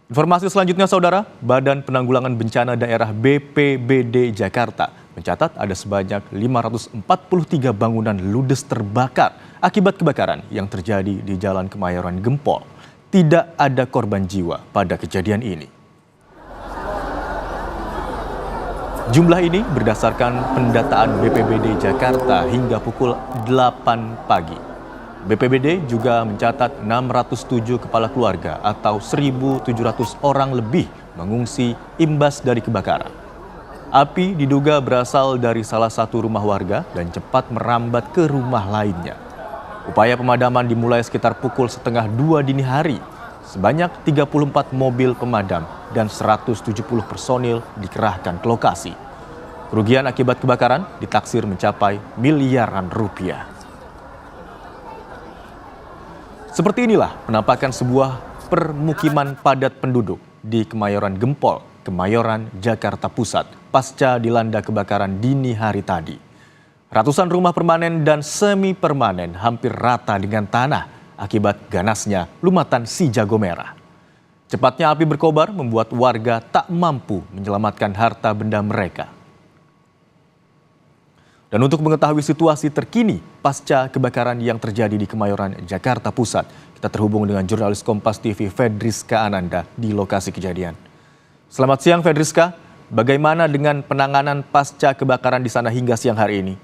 Informasi selanjutnya, Saudara, Badan Penanggulangan Bencana Daerah BPBD Jakarta mencatat ada sebanyak 543 bangunan ludes terbakar akibat kebakaran yang terjadi di Jalan Kemayoran Gempol. Tidak ada korban jiwa pada kejadian ini. Jumlah ini berdasarkan pendataan BPBD Jakarta hingga pukul 8 pagi. BPBD juga mencatat 607 kepala keluarga atau 1.700 orang lebih mengungsi imbas dari kebakaran. Api diduga berasal dari salah satu rumah warga dan cepat merambat ke rumah lainnya. Upaya pemadaman dimulai sekitar pukul 1:30 dini hari. Sebanyak 34 mobil pemadam dan 170 personil dikerahkan ke lokasi. Kerugian akibat kebakaran ditaksir mencapai miliaran rupiah. Seperti inilah penampakan sebuah permukiman padat penduduk di Kemayoran Gempol, Kemayoran, Jakarta Pusat, pasca dilanda kebakaran dini hari tadi. Ratusan rumah permanen dan semi permanen hampir rata dengan tanah akibat ganasnya lumatan si jago merah. Cepatnya api berkobar membuat warga tak mampu menyelamatkan harta benda mereka. Dan untuk mengetahui situasi terkini pasca kebakaran yang terjadi di Kemayoran, Jakarta Pusat, kita terhubung dengan jurnalis Kompas TV Fedriska Ananda di lokasi kejadian. Selamat siang Fedriska, bagaimana dengan penanganan pasca kebakaran di sana hingga siang hari ini?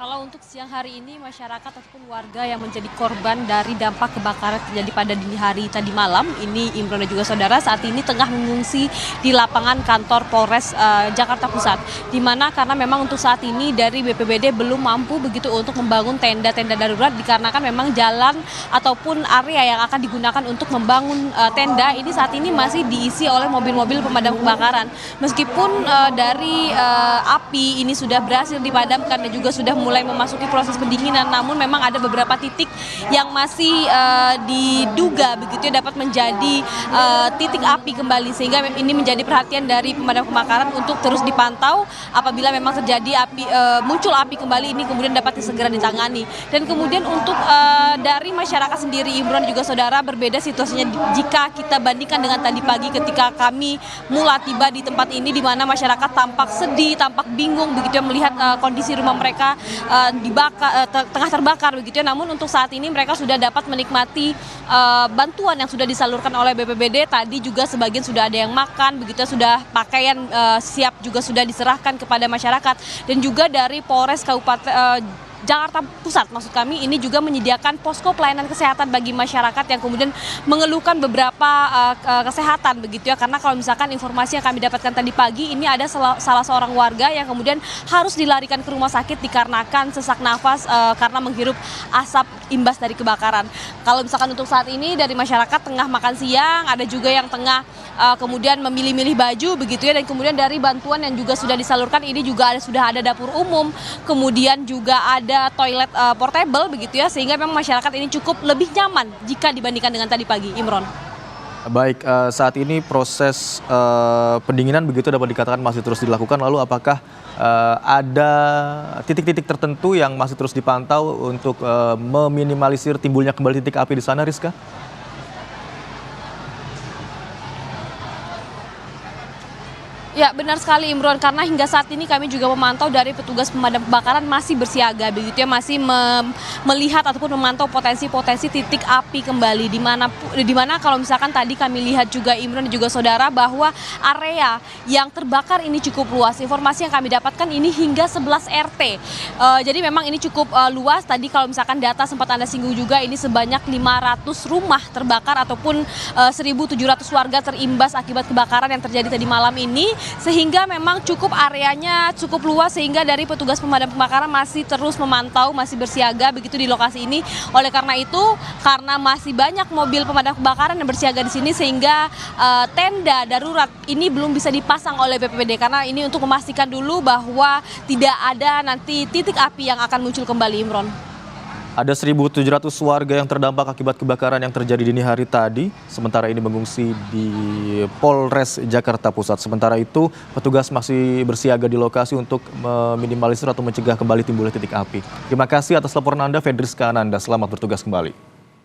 Kalau untuk siang hari ini, masyarakat ataupun warga yang menjadi korban dari dampak kebakaran terjadi pada dini hari tadi malam, ini Imron dan juga saudara saat ini tengah mengungsi di lapangan kantor Polres Jakarta Pusat. Di mana karena memang untuk saat ini dari BPBD belum mampu begitu untuk membangun tenda-tenda darurat dikarenakan memang jalan ataupun area yang akan digunakan untuk membangun tenda ini saat ini masih diisi oleh mobil-mobil pemadam kebakaran. Meskipun dari api ini sudah berhasil dipadamkan dan juga sudah mulai memasuki proses pendinginan, namun memang ada beberapa titik yang masih diduga begitu ya dapat menjadi titik api kembali, sehingga ini menjadi perhatian dari pemadam kebakaran untuk terus dipantau apabila memang terjadi api muncul api kembali ini kemudian dapat segera ditangani. Dan kemudian untuk dari masyarakat sendiri, Imron juga saudara, berbeda situasinya jika kita bandingkan dengan tadi pagi ketika kami mulai tiba di tempat ini, di mana masyarakat tampak sedih, tampak bingung begitu ya melihat kondisi rumah mereka tengah terbakar begitu ya. Namun untuk saat ini mereka sudah dapat menikmati bantuan yang sudah disalurkan oleh BPBD. Tadi juga sebagian sudah ada yang makan begitu ya, sudah pakaian siap juga sudah diserahkan kepada masyarakat. Dan juga dari Polres Kabupaten Jakarta Pusat, maksud kami, ini juga menyediakan posko pelayanan kesehatan bagi masyarakat yang kemudian mengeluhkan beberapa kesehatan begitu ya. Karena kalau misalkan informasi yang kami dapatkan tadi pagi, ini ada salah seorang warga yang kemudian harus dilarikan ke rumah sakit dikarenakan sesak nafas karena menghirup asap imbas dari kebakaran. Kalau misalkan untuk saat ini dari masyarakat tengah makan siang, ada juga yang tengah kemudian memilih-milih baju begitu ya. Dan kemudian dari bantuan yang juga sudah disalurkan ini juga sudah ada dapur umum, kemudian juga ada toilet portable begitu ya, sehingga memang masyarakat ini cukup lebih nyaman jika dibandingkan dengan tadi pagi, Imron. Baik, saat ini proses pendinginan begitu dapat dikatakan masih terus dilakukan. Lalu apakah ada titik-titik tertentu yang masih terus dipantau untuk meminimalisir timbulnya kembali titik api di sana, Rizka? Ya, benar sekali Imron, karena hingga saat ini kami juga memantau dari petugas pemadam kebakaran masih bersiaga begitu ya, masih melihat ataupun memantau potensi-potensi titik api kembali, di mana kalau misalkan tadi kami lihat juga Imron dan juga saudara bahwa area yang terbakar ini cukup luas. Informasi yang kami dapatkan ini hingga 11 RT. Jadi memang ini cukup luas. Tadi kalau misalkan data sempat Anda singgung juga, ini sebanyak 500 rumah terbakar ataupun 1.700 warga terimbas akibat kebakaran yang terjadi tadi malam ini. Sehingga memang cukup areanya cukup luas, sehingga dari petugas pemadam kebakaran masih terus memantau, masih bersiaga begitu di lokasi ini. Oleh karena itu, karena masih banyak mobil pemadam kebakaran yang bersiaga di sini, sehingga tenda darurat ini belum bisa dipasang oleh BPBD, karena ini untuk memastikan dulu bahwa tidak ada nanti titik api yang akan muncul kembali, Imron. Ada 1.700 warga yang terdampak akibat kebakaran yang terjadi dini hari tadi. Sementara ini mengungsi di Polres Jakarta Pusat. Sementara itu, petugas masih bersiaga di lokasi untuk meminimalisir atau mencegah kembali timbulnya titik api. Terima kasih atas laporan Anda, Fedriska Ananda. Selamat bertugas kembali.